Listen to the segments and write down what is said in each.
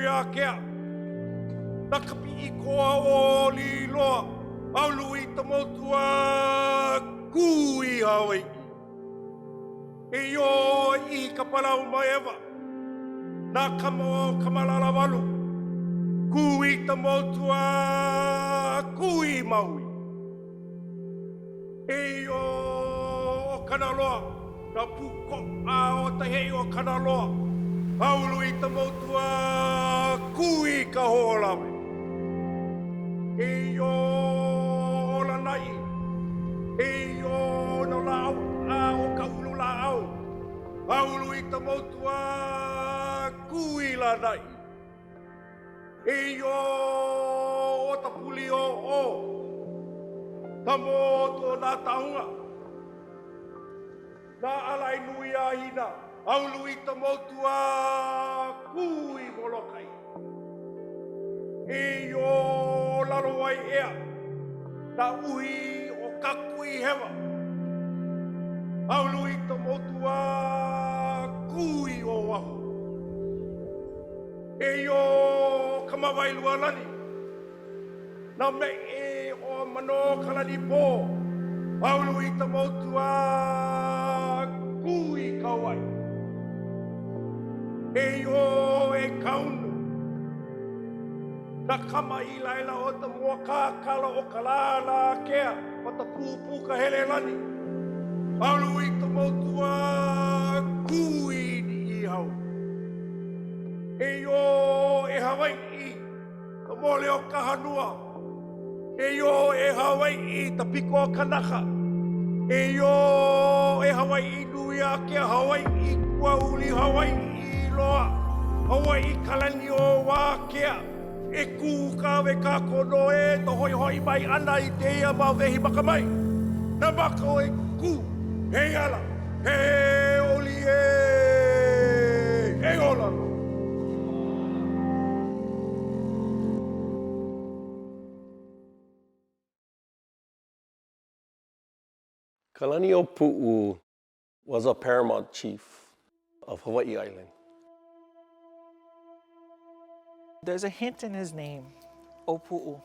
nui a kea. Na kapi I koa o li loa. Aulu I tamotua kui Hawaii. E o I kapalau mai ewa. Na kamo kamalala walu. Kui tamotua kui maui. E o kanaloa. Na puko a o tahei o kanaloa. Aulu I tamotua kui ka hoolawe. E o lanai. E o no lau a o ka ulu lau. Aulu I tamotua kui lanai. E o tapuli o. Tamoto na taunga. Na alai nui a hina. Aulu I tamotua kui molokai. E o lalo ai ea. Na uhi o kakui hewa. Aulu I tamotua kui o wahu. E o kamawailu alani. Na me e o mano Kalaniʻōpuʻu. Aulu I tamotua kui kawai. E o e kaunu. Na kama I laila o ta mua kākala o kalala kea. O ta pūpū ka hele lani. Aulu I tamotua kui ni I hau. E o e Hawaii. Ka mole o kahanua. E o e Hawaii ta piko o kanaka. E o e Hawaii nui a kea Hawaii kua uli Hawaii loa. Hawaii kalani o wā kea. E kū kawe ka kono e to hoi hoi mai ana I te ia ma vehi maka mai. Na maka o e kū. Hei ala. He oli e. Hei ola. Kalaniʻōpuʻu was a paramount chief of Hawaii Island. There's a hint in his name, Opu'u,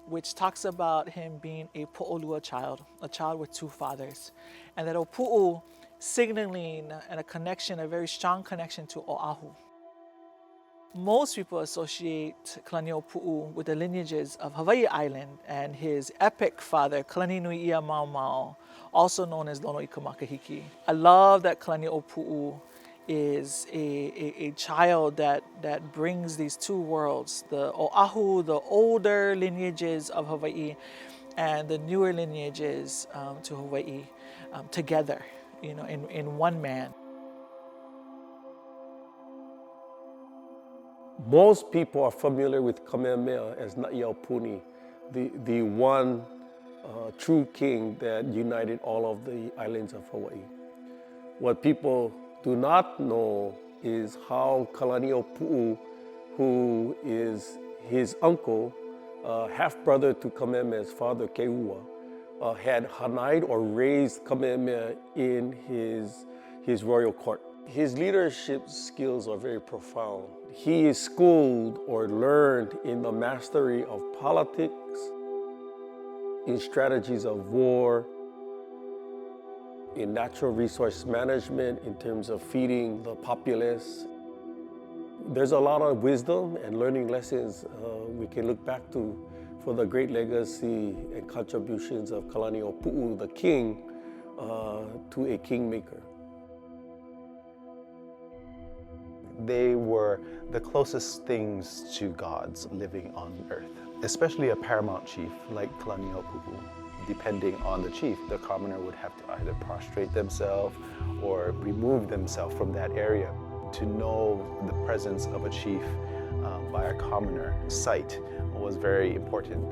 which talks about him being a po'olua child, a child with two fathers. And that Opu'u signaling and a connection, a very strong connection to Oahu. Most people associate Kalaniʻōpuʻu with the lineages of Hawaii Island and his epic father, Kalani Nui Ia Mau Mau, also known as Lono Ika Makahiki. I love that Kalaniʻōpuʻu is a child that brings these two worlds, the Oahu, the older lineages of Hawaii, and the newer lineages to Hawaii together, you know, in one man. Most people are familiar with Kamehameha as Na'iaupuni, the one true king that united all of the islands of Hawaii. What people do not know is how Kalaniʻōpuʻu, who is his uncle, half-brother to Kamehameha's father, Keua, had hanai'd or raised Kamehameha in his royal court. His leadership skills are very profound. He is schooled or learned in the mastery of politics, in strategies of war, in natural resource management, in terms of feeding the populace. There's a lot of wisdom and learning lessons we can look back to for the great legacy and contributions of Kalaniʻōpuʻu, the king, to a kingmaker. They were the closest things to gods living on earth, especially a paramount chief like Kalaniʻōpuʻu. Depending on the chief, the commoner would have to either prostrate themselves or remove themselves from that area. To know the presence of a chief by a commoner sight was very important.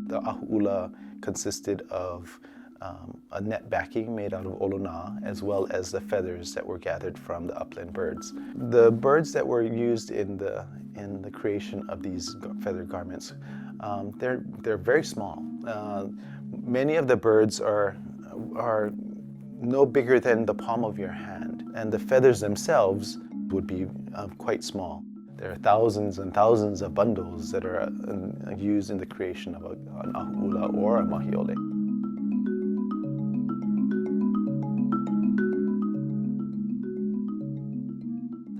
The ahu'ula consisted of a net backing made out of olona, as well as the feathers that were gathered from the upland birds. The birds that were used in the creation of these feather garments, they're very small. Many of the birds are no bigger than the palm of your hand, and the feathers themselves would be quite small. There are thousands and thousands of bundles that are used in the creation of an ahu'ula or a mahiole.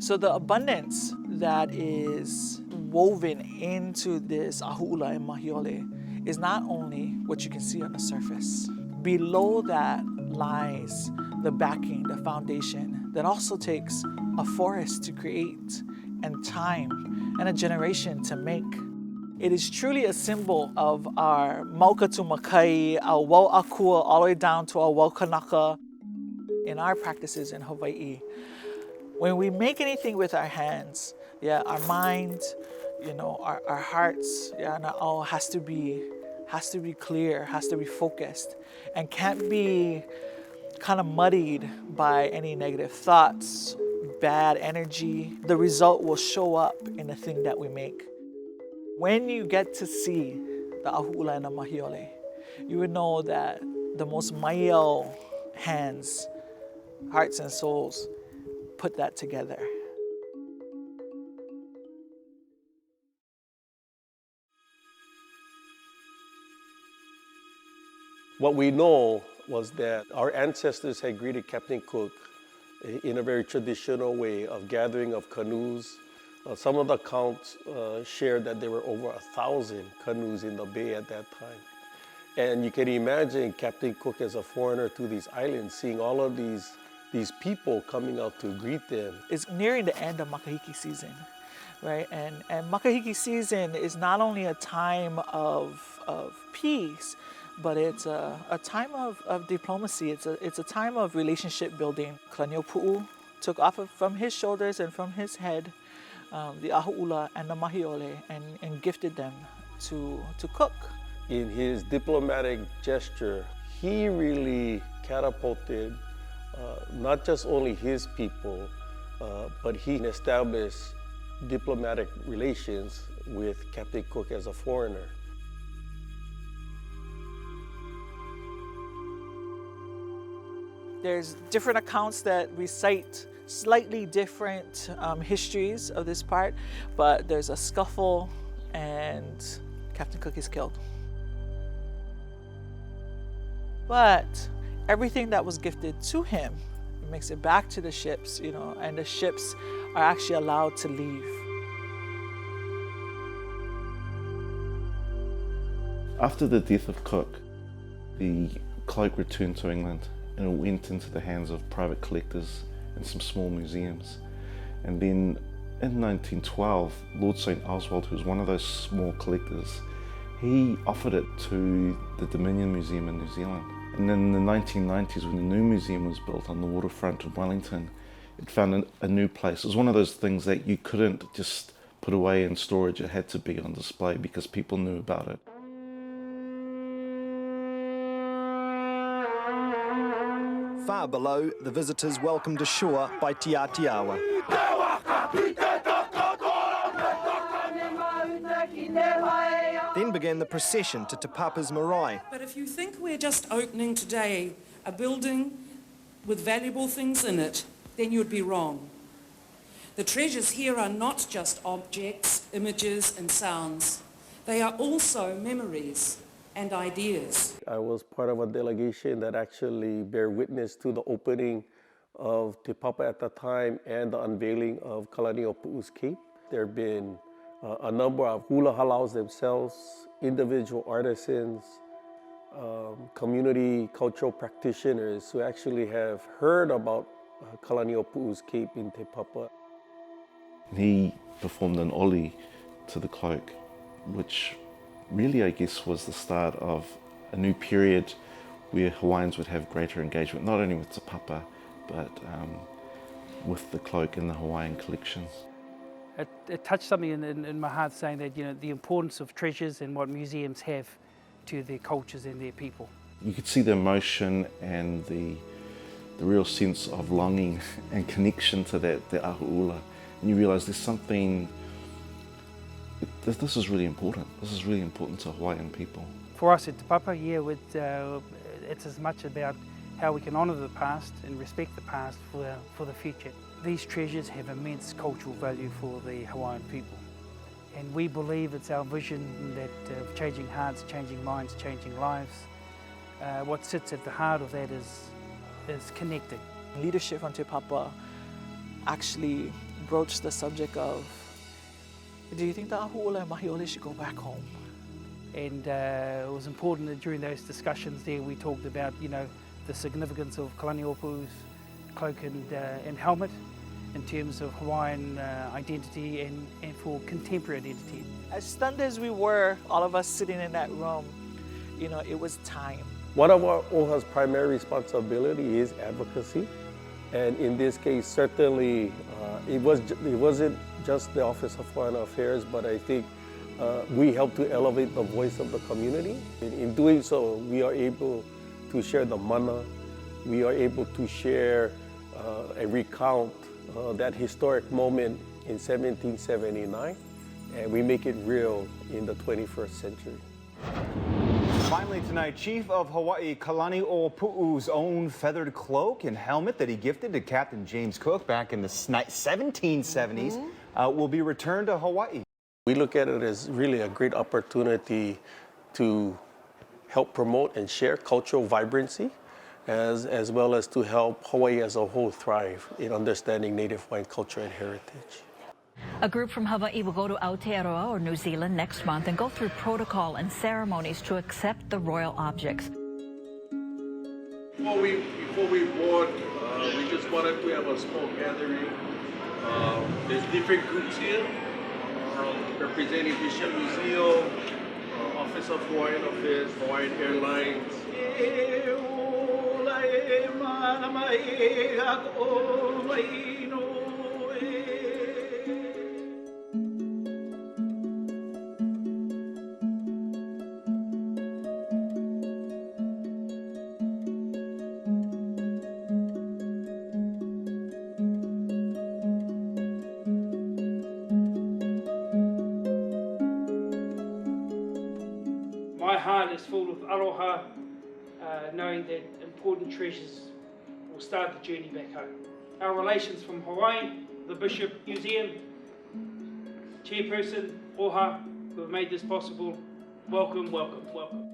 So the abundance that is woven into this ahu'ula and mahiole is not only what you can see on the surface. Below that lies the backing, the foundation, that also takes a forest to create, and time, and a generation to make. It is truly a symbol of our maukatu makai, our wau'akua, all the way down to our waukanaka in our practices in Hawaii. When we make anything with our hands, our mind, our hearts, and all has to be clear, has to be focused, and can't be kind of muddied by any negative thoughts, bad energy. The result will show up in the thing that we make. When you get to see the ahu'ula and the mahiole, you would know that the most maiau hands, hearts and souls put that together. What we know was that our ancestors had greeted Captain Cook in a very traditional way of gathering of canoes. Some of the accounts shared that there were over 1,000 canoes in the bay at that time. And you can imagine Captain Cook as a foreigner to these islands, seeing all of these people coming out to greet them. It's nearing the end of makahiki season, right? And makahiki season is not only a time of peace, but it's a time of diplomacy. It's a time of relationship building. Kalaniʻōpuʻu took off from his shoulders and from his head the ahu'ula and the mahiole and gifted them to Cook. In his diplomatic gesture, he really catapulted not just only his people, but he established diplomatic relations with Captain Cook as a foreigner. There's different accounts that recite slightly different histories of this part, but there's a scuffle and Captain Cook is killed. But everything that was gifted to him makes it back to the ships, and the ships are actually allowed to leave. After the death of Cook, the cloak returned to England and it went into the hands of private collectors and some small museums. And then in 1912, Lord St. Oswald, who was one of those small collectors, he offered it to the Dominion Museum in New Zealand. And in the 1990s, when the new museum was built on the waterfront of Wellington, it found a new place. It was one of those things that you couldn't just put away in storage. It had to be on display because people knew about it. Far below, the visitors welcomed ashore by Te Atiawa. Then began the procession to Te Papa's marae. But if you think we're just opening today a building with valuable things in it, then you'd be wrong. The treasures here are not just objects, images and sounds. They are also memories and ideas. I was part of a delegation that actually bear witness to the opening of Te Papa at the time and the unveiling of Kalaniʻōpuʻuʻs Cape. There have been a number of hula halaus themselves, individual artisans, community cultural practitioners who actually have heard about Kalaniʻōpuʻuʻs Cape in Te Papa. He performed an oli to the cloak, which really, I guess, was the start of a new period where Hawaiians would have greater engagement, not only with Te Papa, but with the cloak in the Hawaiian collections. It touched something in my heart, saying that the importance of treasures and what museums have to their cultures and their people. You could see the emotion and the real sense of longing and connection to that, the ahu'ula. And you realise there's something, this is really important. This is really important to Hawaiian people. For us at Te Papa, yeah, it's as much about how we can honour the past and respect the past for the future. These treasures have immense cultural value for the Hawaiian people. And we believe it's our vision that of changing hearts, changing minds, changing lives. What sits at the heart of that is connecting. Leadership from Te Papa actually broached the subject of, do you think the ahu'ula and mahiole should go back home? And it was important that during those discussions there we talked about, you know, the significance of Kalaniʻōpuʻu's cloak and helmet in terms of Hawaiian identity and for contemporary identity. As stunned as we were, all of us sitting in that room, you know, it was time. One of our OHA's primary responsibility is advocacy. And in this case, certainly, it wasn't just the Office of Hawaiian Affairs, but I think we help to elevate the voice of the community. In doing so, we are able to share the mana, we are able to share and recount that historic moment in 1779, and we make it real in the 21st century. Finally tonight, Chief of Hawaii Kalaniʻōpuʻu's own feathered cloak and helmet that he gifted to Captain James Cook back in the 1770s will be returned to Hawaii. We look at it as really a great opportunity to help promote and share cultural vibrancy, as well as to help Hawaii as a whole thrive in understanding Native Hawaiian culture and heritage. A group from Hawaii will go to Aotearoa or New Zealand next month and go through protocol and ceremonies to accept the royal objects. Before we board, we just wanted to have a small gathering. There's different groups here representing Bishop Museum, Office of Hawaiian Affairs, Hawaiian Airlines. My heart is full of aroha, knowing that important treasures will start the journey back home. Our relations from Hawaii, the Bishop Museum, Chairperson, OHA, who have made this possible, welcome, welcome, welcome.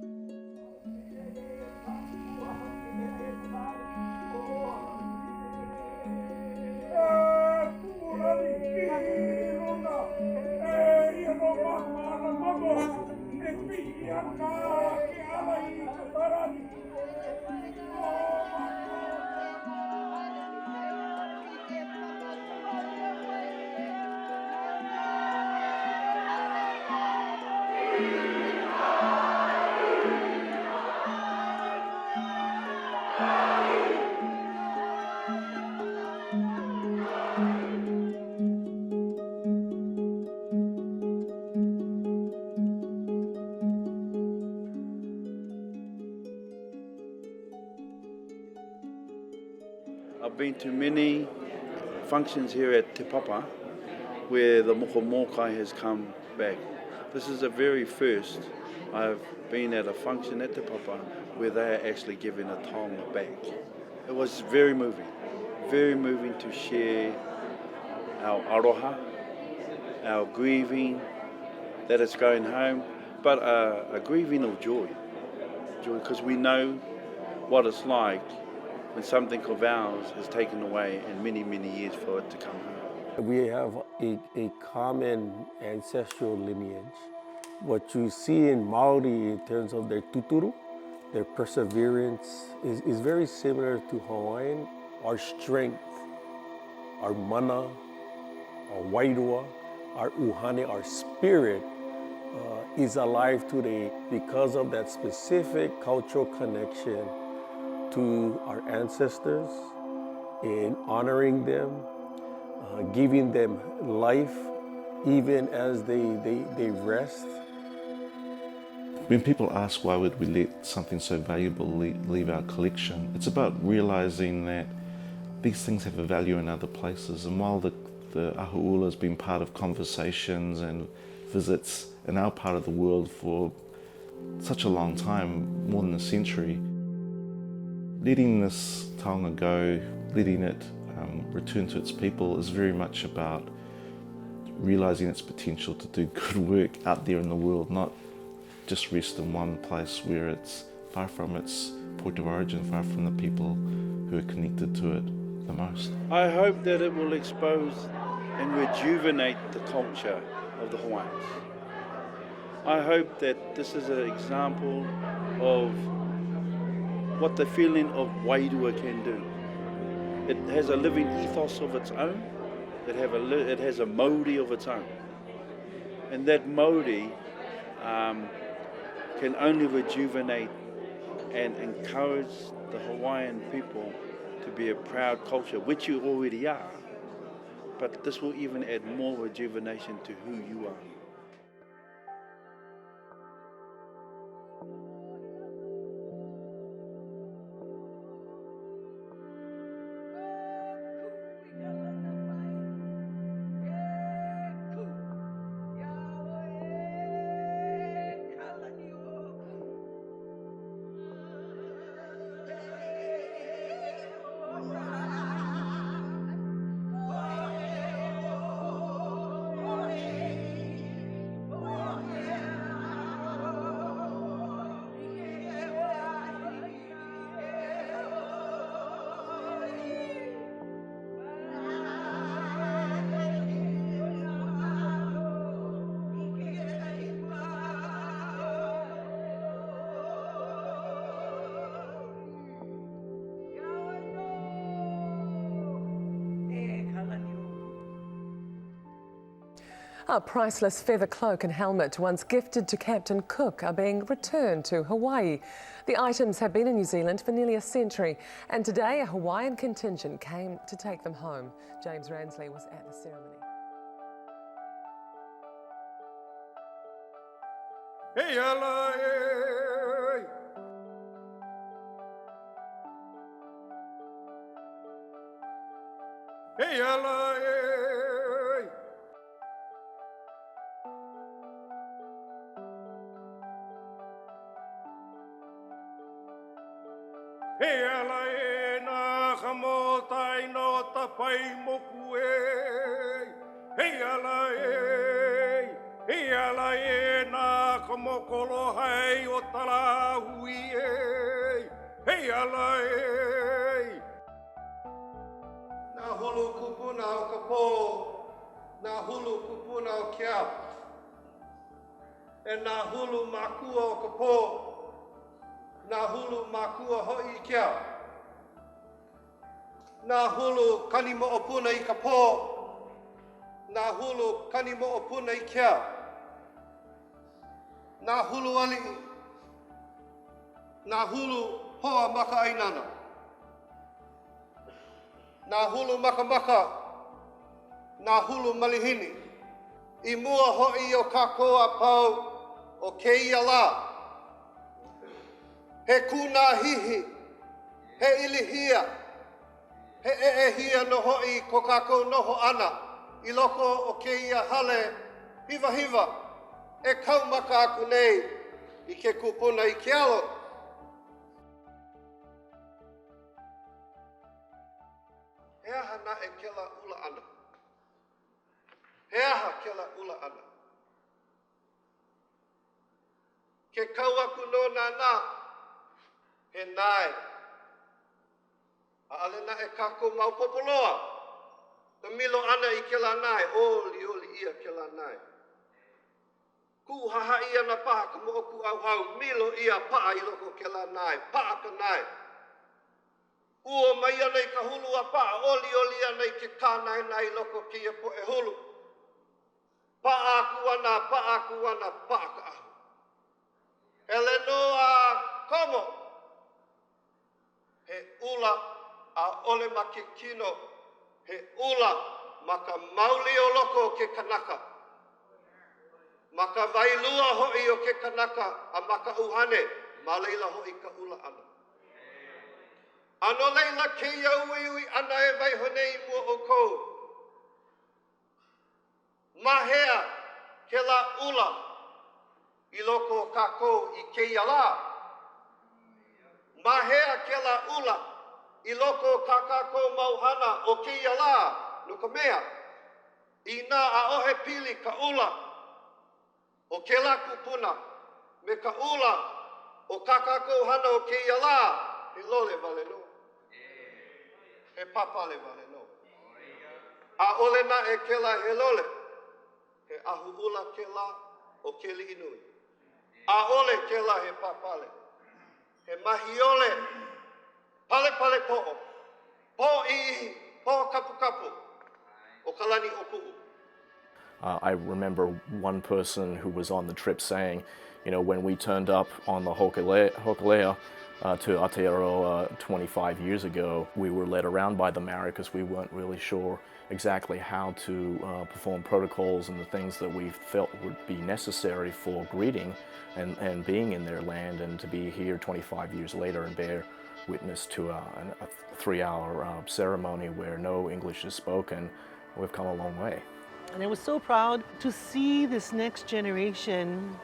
I've been to many functions here at Te Papa where the moko mokai has come back. This is the very first I've been at a function at Te Papa where they are actually giving a taonga back. It was very moving to share our aroha, our grieving that it's going home, but a grieving of joy because we know what it's like when something of ours is taken away and many, many years for it to come home. We have a common ancestral lineage. What you see in Maori in terms of their tuturu, their perseverance, is very similar to Hawaiian. Our strength, our mana, our wairua, our uhane, our spirit is alive today because of that specific cultural connection to our ancestors, in honoring them, giving them life even as they rest. When people ask why would we let something so valuable leave our collection, it's about realizing that these things have a value in other places, and while the ahu'ula has been part of conversations and visits in our part of the world for such a long time, more than a century, letting this taonga go, letting it return to its people is very much about realizing its potential to do good work out there in the world, not just rest in one place where it's far from its point of origin, far from the people who are connected to it the most. I hope that it will expose and rejuvenate the culture of the Hawaiians. I hope that this is an example of what the feeling of wairua can do. It has a living ethos of its own. It has a mauri of its own. And that mauri can only rejuvenate and encourage the Hawaiian people to be a proud culture, which you already are. But this will even add more rejuvenation to who you are. A priceless feather cloak and helmet once gifted to Captain Cook are being returned to Hawaii. The items have been in New Zealand for nearly a century, and today a Hawaiian contingent came to take them home. James Ransley was at the ceremony. Hey, ala, hey. Hey, ala, hey. Hey, ala, hey, na kamotai no tapai moku, hey. Hey, ala, hey. Hey, ala, hey, na kamokolo hai o talahui, hey. Hey, ala, hey. Na hulu kupuna o kapo, na hulu kupuna o kia. E na hulu makua o kapo, na hulu makua hoi kia. Na hulu kanimo'opuna i kapo, na hulu kanimo'opuna i kia. Na hulu ali'i, na hulu hoa maka ainana. Na hulu maka maka, na hulu malihini. I mua hoi o kakoa pau o keia la. He kuna hihi, he ilihia, he hia no hoi ko kako noho ana. I loko o keia hale, hiva hiva, e kaumaka aku nei, i ke kupuna i ke alo. He aha na e kela ula ana. He aha kela ula ana. Ke kau aku no na, he nai. A alena e kako mau popoloa. Ka milo ana i kela nai, oli ia kela nai. Ku haha ia na paha ka mooku au milo ia paa i loko kela nai, paa ka nai. Ua mai ana i ka hulu a paa, oli ana i ke kānai nai loko ki ia po e hulu. Paa aku ana, paa ka ahu. Ele no a komo. He ula a ole ma ke kino. He ula ma ka mauli o loko ke kanaka. Maka wailua ho'i o ke kanaka a maka uhane, ma leila ho'i ka ula ana. Ano leila ke iauiui ana e waihonei mua o kou. Mahea ke la ula i loko o kākou i ke ia la. Mahea ke la ula i loko o kākou mauhana o ke ia la. No ka mea, i nā a ohe pili ka ula o ke la kupuna me ka ula o kākou hana o ke ia la. He lole vale no. He papale vale no. A ole na e ke la he lole. He ahu ula ke la o ke li inui. A ole ke la he papale. He mahi ole. Pale pale po'o. Po ihi. Po kapu kapu. O Kalaniʻōpuʻu. I remember one person who was on the trip saying, you know, when we turned up on the Hokulea to Aotearoa 25 years ago, we were led around by the Maori because we weren't really sure exactly how to perform protocols and the things that we felt would be necessary for greeting and being in their land, and to be here 25 years later and bear witness to a 3-hour ceremony where no English is spoken. We've come a long way. And I was so proud to see this next generation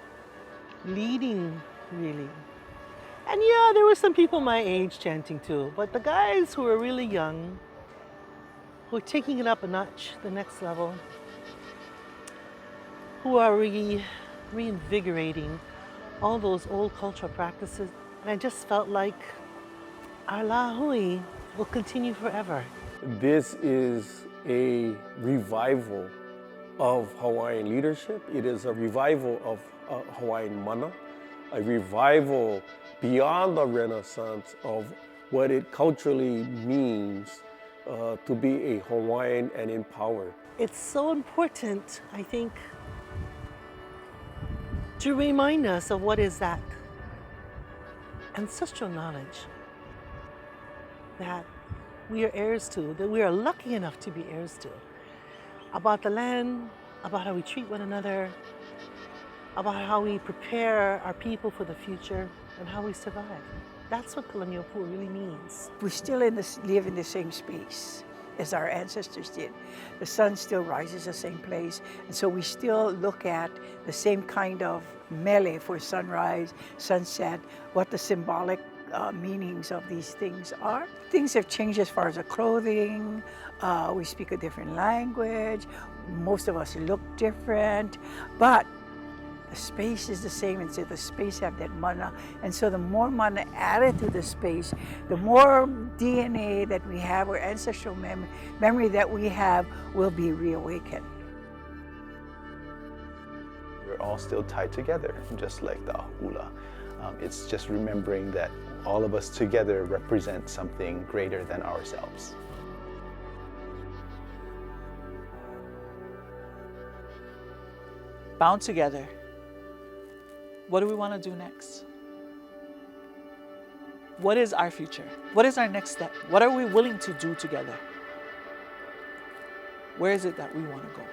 leading, really. And yeah, there were some people my age chanting too, but the guys who were really young, who are taking it up a notch, the next level, who are reinvigorating all those old cultural practices. And I just felt like our lāhui will continue forever. This is a revival of Hawaiian leadership. It is a revival of Hawaiian mana, a revival beyond the Renaissance of what it culturally means to be a Hawaiian and empowered. It's so important, I think, to remind us of what is that ancestral knowledge that we are heirs to, that we are lucky enough to be heirs to, about the land, about how we treat one another, about how we prepare our people for the future, and how we survive. That's what Kalaniʻōpuʻu really means. We still live in the same space as our ancestors did. The sun still rises the same place, and so we still look at the same kind of mele for sunrise, sunset, what the symbolic meanings of these things are. Things have changed as far as the clothing. We speak a different language. Most of us look different, but the space is the same, and so the space have that mana. And so the more mana added to the space, the more DNA that we have, or ancestral memory that we have, will be reawakened. We're all still tied together, just like the ahula. It's just remembering that all of us together represent something greater than ourselves. Bound together, what do we want to do next? What is our future? What is our next step? What are we willing to do together? Where is it that we want to go?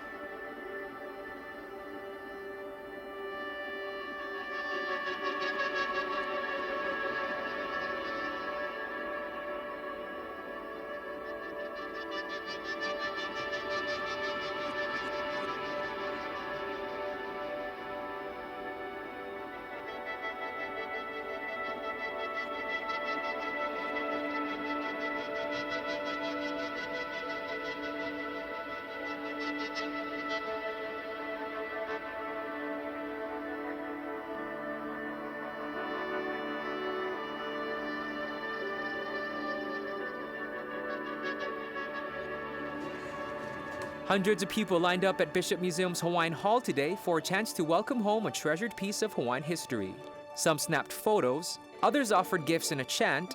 Hundreds of people lined up at Bishop Museum's Hawaiian Hall today for a chance to welcome home a treasured piece of Hawaiian history. Some snapped photos, others offered gifts and a chant,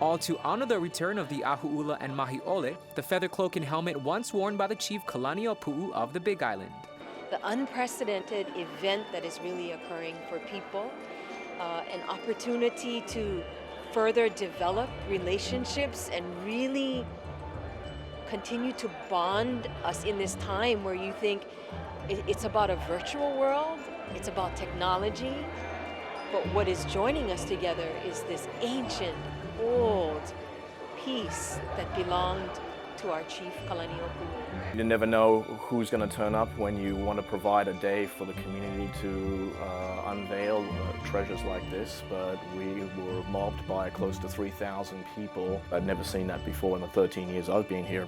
all to honor the return of the ahu'ula and mahi'ole, the feather cloak and helmet once worn by the chief Kalaniʻōpuʻu of the Big Island. The unprecedented event that is really occurring for people, an opportunity to further develop relationships and really continue to bond us in this time where you think it's about a virtual world, it's about technology, but what is joining us together is this ancient, old piece that belonged to our chief, Kalaniʻōpuʻu. You never know who's going to turn up when you want to provide a day for the community to unveil treasures like this, but we were mobbed by close to 3,000 people. I'd never seen that before in the 13 years I've been here.